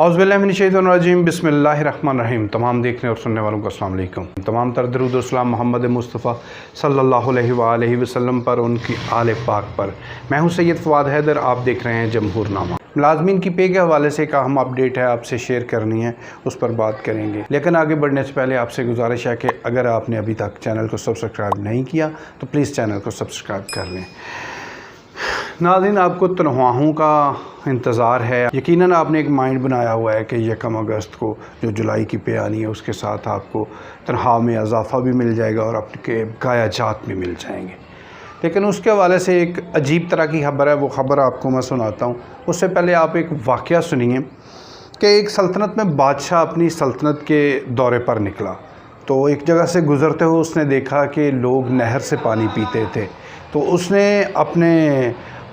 औज़ुबिल्लाहिमिनश्शैतानिर्रजीम बिस्मिल्लाहिर्रहमानिर्रहीम। तमाम देखने और सुनने वालों को अस्सलाम वालेकुम। तमाम तर दरूद व सलाम मोहम्मद मुस्तफ़ा सल्लल्लाहु अलैहि वसल्लम पर, उनकी आले पाक पर। मैं हूं सैयद फ़वाद हैदर, आप देख रहे हैं जमहूरनामा। मुलाज़मीन की पे के हवाले से एक अहम अपडेट है, आपसे शेयर करनी है, उस पर बात करेंगे। लेकिन आगे बढ़ने से पहले आपसे गुजारिश है कि अगर आपने अभी तक चैनल को सब्सक्राइब नहीं किया तो प्लीज़ चैनल को सब्सक्राइब कर लें। नाज़रीन, आपको तनख्वाहों का इंतज़ार है। यकीनन आपने एक माइंड बनाया हुआ है कि 1 अगस्त को जो जुलाई की पे आनी है उसके साथ आपको तनख्वाह में इजाफ़ा भी मिल जाएगा और आपके बकायाजात भी मिल जाएंगे। लेकिन उसके हवाले से एक अजीब तरह की खबर है, वो ख़बर आपको मैं सुनाता हूँ। उससे पहले आप एक वाक़या सुनिए कि एक सल्तनत में बादशाह अपनी सल्तनत के दौरे पर निकला तो एक जगह से गुज़रते हुए उसने देखा कि लोग नहर से पानी पीते थे। तो उसने अपने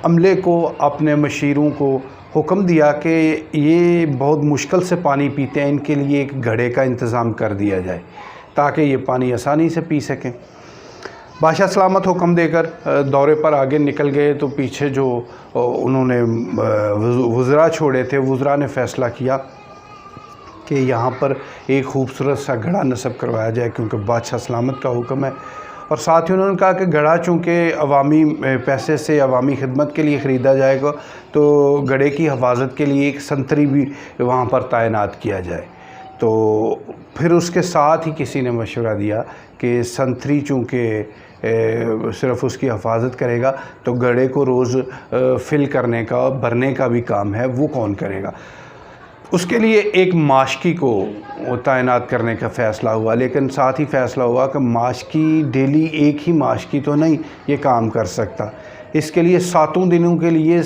अमले को, अपने मशीरों को हुक्म दिया कि ये बहुत मुश्किल से पानी पीते हैं, इनके लिए एक घड़े का इंतज़ाम कर दिया जाए ताकि ये पानी आसानी से पी सकें। बादशाह सलामत हुक्म देकर दौरे पर आगे निकल गए तो पीछे जो उन्होंने वज़रा छोड़े थे, वज़रा ने फ़ैसला किया कि यहाँ पर एक खूबसूरत सा घड़ा नस्ब करवाया जाए क्योंकि बादशाह सलामत का हुक्म है। और साथ ही उन्होंने कहा कि घड़ा चूँकि अवामी पैसे से अवामी खिदमत के लिए ख़रीदा जाएगा तो घड़े की हिफाजत के लिए एक संतरी भी वहाँ पर तैनात किया जाए। तो फिर उसके साथ ही किसी ने मशवरा दिया कि संतरी चूँकि सिर्फ़ उसकी हिफाजत करेगा तो घड़े को रोज़ फिल करने का, भरने का भी काम है वो कौन करेगा। उसके लिए एक माशकी को तैनात करने का फ़ैसला हुआ। लेकिन साथ ही फ़ैसला हुआ कि माशकी डेली एक ही माशकी तो नहीं ये काम कर सकता, इसके लिए 7 दिनों के लिए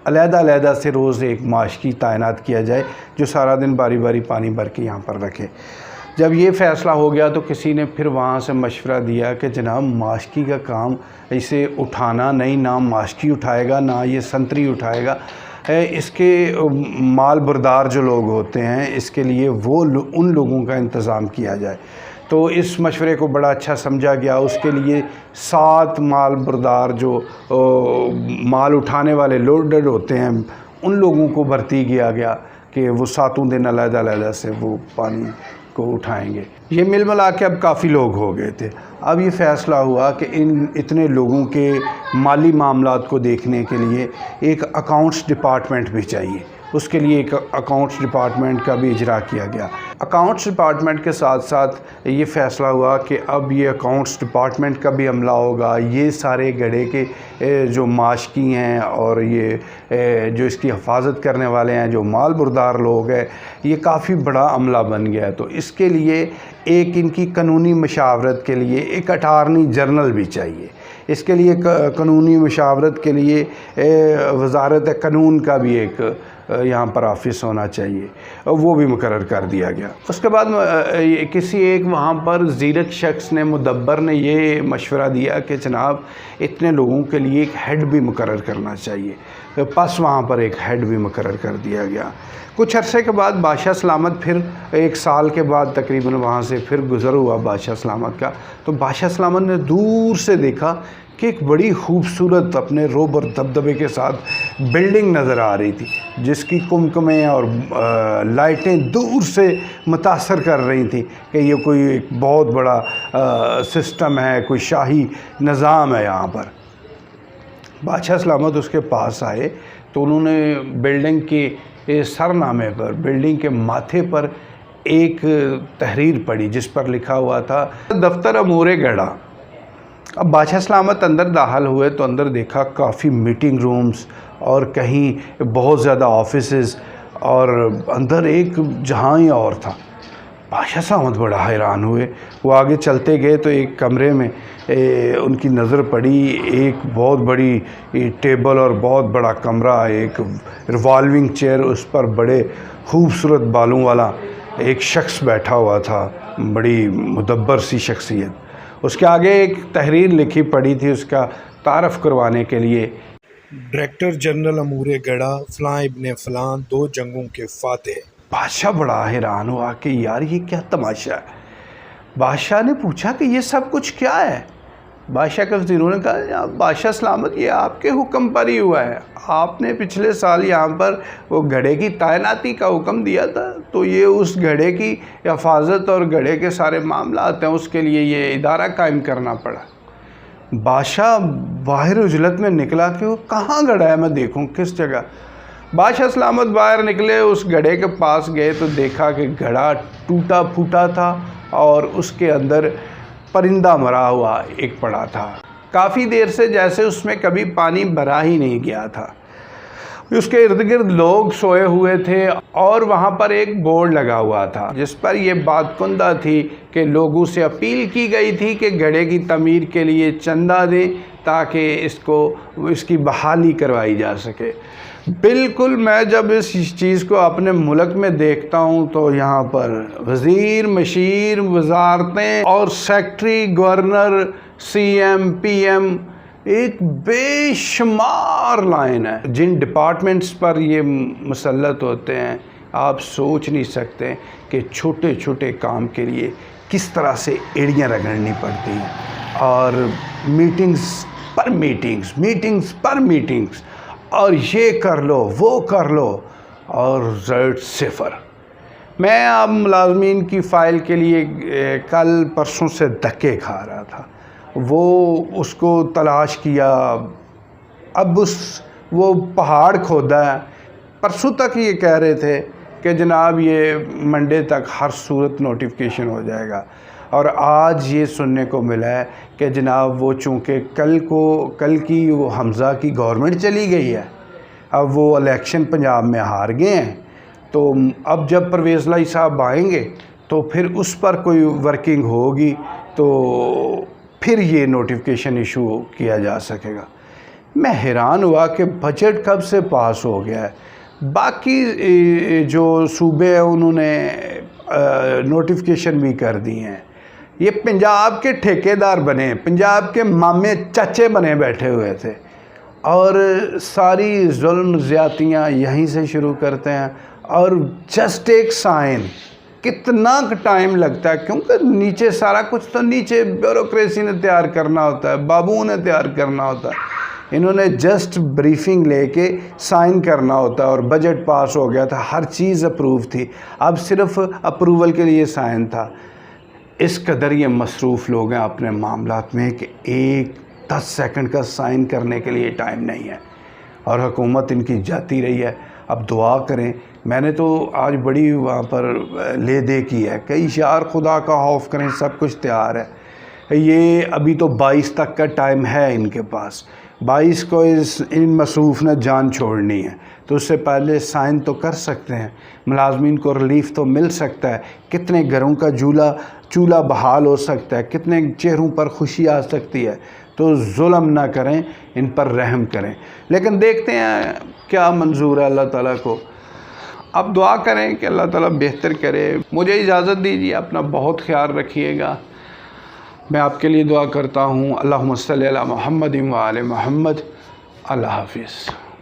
अलग-अलग से रोज़ एक माशकी तैनात किया जाए जो सारा दिन बारी बारी पानी भर के यहाँ पर रखे। जब ये फ़ैसला हो गया तो किसी ने फिर वहाँ से मशवरा दिया कि जनाब माशकी का काम इसे उठाना नहीं, ना माशकी उठाएगा ना ये संतरी उठाएगा, इसके माल बरदार जो लोग होते हैं इसके लिए उन लोगों का इंतज़ाम किया जाए। तो इस मशवरे को बड़ा अच्छा समझा गया। उसके लिए 7 माल बरदार जो माल उठाने वाले लोडर होते हैं उन लोगों को भर्ती किया गया कि वो 7 दिन अलग-अलग से वो पानी को उठाएंगे। ये मिल मिला के अब काफ़ी लोग हो गए थे। अब ये फ़ैसला हुआ कि इन इतने लोगों के माली मामलात को देखने के लिए एक अकाउंट्स डिपार्टमेंट भी चाहिए। उसके लिए एक अकाउंट्स डिपार्टमेंट का भी इजरा किया गया। अकाउंट्स डिपार्टमेंट के साथ साथ ये फ़ैसला हुआ कि अब ये अकाउंट्स डिपार्टमेंट का भी अमला होगा। ये सारे घड़े के जो माशकी हैं और ये जो इसकी हिफाजत करने वाले हैं, जो माल बरदार लोग हैं, ये काफ़ी बड़ा अमला बन गया है। तो इसके लिए एक इनकी कानूनी मशावरत के लिए एक अटार्नी जनरल भी चाहिए। इसके लिए कानूनी मशावरत के लिए वज़ारत कानून का भी एक यहाँ पर ऑफिस होना चाहिए, वो भी मुकर्रर कर दिया गया। उसके बाद किसी एक वहाँ पर ज़ीरक शख्स ने, मुदब्बर ने ये मशवरा दिया कि जनाब इतने लोगों के लिए एक हेड भी मुकर्रर करना चाहिए। तो बस वहाँ पर एक हेड भी मुकर्रर कर दिया गया। कुछ अरसे के बाद बादशाह सलामत फिर 1 साल के बाद तकरीबन वहाँ से फिर गुज़र हुआ बादशाह सलामत का। तो बादशाह सलामत ने दूर से देखा कि एक बड़ी खूबसूरत अपने रोब और दबदबे के साथ बिल्डिंग नज़र आ रही थी जिसकी कुमकुमें और लाइटें दूर से मुतासर कर रही थी कि ये कोई एक बहुत बड़ा सिस्टम है, कोई शाही निज़ाम है यहाँ पर। बादशाह सलामत उसके पास आए तो उन्होंने बिल्डिंग के सरनामे पर, बिल्डिंग के माथे पर एक तहरीर पढ़ी जिस पर लिखा हुआ था दफ्तर अमूरे गढ़ा। अब बादशाह सलामत अंदर दाखिल हुए तो अंदर देखा काफ़ी मीटिंग रूम्स और कहीं बहुत ज़्यादा ऑफिसेस और अंदर एक जहाँ ही और था। बादशाह सलामत बड़ा हैरान हुए। वो आगे चलते गए तो एक कमरे में उनकी नज़र पड़ी, एक बहुत बड़ी टेबल और बहुत बड़ा कमरा, एक रिवॉल्विंग चेयर, उस पर बड़े खूबसूरत बालों वाला एक शख्स बैठा हुआ था, बड़ी मुदब्बर सी शख्सियत। उसके आगे एक तहरीर लिखी पड़ी थी उसका तारफ़ करवाने के लिए, डायरेक्टर जनरल अमूरे गढ़ा फ़लाँ इब्ने फ़लाँ 2 जंगों के फ़ातिह। बादशाह बड़ा हैरान हुआ कि यार ये क्या तमाशा है। बादशाह ने पूछा कि ये सब कुछ क्या है। بادشاہ کے وزیروں نے کہا بادشاہ سلامت یہ آپ کے حکم پر ہی ہوا ہے، آپ نے پچھلے سال یہاں پر وہ گھڑے کی تعیناتی کا حکم دیا تھا، تو یہ اس گھڑے کی حفاظت اور گھڑے کے سارے معاملات ہیں، اس کے لیے یہ ادارہ قائم کرنا پڑا۔ بادشاہ باہر اجلت میں نکلا کہ وہ کہاں گھڑا ہے، میں دیکھوں کس جگہ۔ بادشاہ سلامت باہر نکلے، اس گھڑے کے پاس گئے تو دیکھا کہ گھڑا ٹوٹا پھوٹا تھا اور اس کے اندر پرندہ مرا ہوا ایک پڑا تھا، کافی دیر سے جیسے اس میں کبھی پانی بھرا ہی نہیں گیا تھا۔ اس کے ارد گرد لوگ سوئے ہوئے تھے اور وہاں پر ایک بورڈ لگا ہوا تھا جس پر یہ بات کندہ تھی کہ لوگوں سے اپیل کی گئی تھی کہ گھڑے کی تعمیر کے لیے چندہ دیں تاکہ اس کی بحالی کروائی جا سکے۔ بالکل میں جب اس چیز کو اپنے ملک میں دیکھتا ہوں تو یہاں پر وزیر، مشیر، وزارتیں اور secretary, governor, C M, P M, ایک بے شمار لائن ہے جن ڈپارٹمنٹس پر یہ مسلط ہوتے ہیں۔ آپ سوچ نہیں سکتے کہ چھوٹے چھوٹے کام کے لیے کس طرح سے ایڑیاں رگڑنی پڑتی ہیں، اور میٹنگز پر میٹنگز، اور یہ کر لو وہ کر لو، اور رزلٹ صفر۔ میں اب ملازمین کی فائل کے لیے کل پرسوں سے دھکے کھا رہا تھا، وہ اس کو تلاش کیا، اب وہ پہاڑ کھودا ہے۔ پرسوں تک یہ کہہ رہے تھے کہ جناب یہ منڈے تک ہر صورت نوٹیفیکیشن ہو جائے گا، اور آج یہ سننے کو ملا ہے کہ جناب وہ چونکہ کل کی وہ حمزہ کی گورنمنٹ چلی گئی ہے، اب وہ الیکشن پنجاب میں ہار گئے ہیں، تو اب جب پرویز لائی صاحب آئیں گے تو پھر اس پر کوئی ورکنگ ہوگی تو پھر یہ نوٹیفیکیشن ایشو کیا جا سکے گا۔ میں حیران ہوا کہ بجٹ کب سے پاس ہو گیا ہے، باقی جو صوبے ہیں انہوں نے نوٹیفیکیشن بھی کر دی ہیں، یہ پنجاب کے ٹھیکیدار بنے، پنجاب کے مامے چچے بنے بیٹھے ہوئے تھے، اور ساری ظلم زیادتیاں یہیں سے شروع کرتے ہیں، اور جسٹ ایک سائن کتنا ٹائم لگتا ہے، کیونکہ نیچے سارا کچھ تو نیچے بیوروکریسی نے تیار کرنا ہوتا ہے، بابوؤں نے تیار کرنا ہوتا ہے، انہوں نے جسٹ بریفنگ لے کے سائن کرنا ہوتا ہے، اور بجٹ پاس ہو گیا تھا، ہر چیز اپروو تھی، اب صرف اپروول کے لیے سائن تھا۔ اس قدر یہ مصروف لوگ ہیں اپنے معاملات میں کہ ایک 10 سیکنڈ کا سائن کرنے کے لیے ٹائم نہیں ہے، اور حکومت ان کی جاتی رہی ہے۔ اب دعا کریں، میں نے تو آج بڑی وہاں پر لے دے کی ہے کہ یار خدا کا خوف کریں، سب کچھ تیار ہے، یہ ابھی تو 22 تک کا ٹائم ہے ان کے پاس، 22 کو ان مصروف نے جان چھوڑنی ہے، تو اس سے پہلے سائن تو کر سکتے ہیں، ملازمین کو ریلیف تو مل سکتا ہے، کتنے گھروں کا چولہا بحال ہو سکتا ہے، کتنے چہروں پر خوشی آ سکتی ہے، تو ظلم نہ کریں، ان پر رحم کریں۔ لیکن دیکھتے ہیں کیا منظور ہے اللہ تعالیٰ کو، اب دعا کریں کہ اللہ تعالیٰ بہتر کرے۔ مجھے اجازت دیجیے، اپنا بہت خیال رکھیے گا، میں آپ کے لیے دعا کرتا ہوں۔ اللہم صلی علی محمد و آل محمد۔ اللہ حافظ۔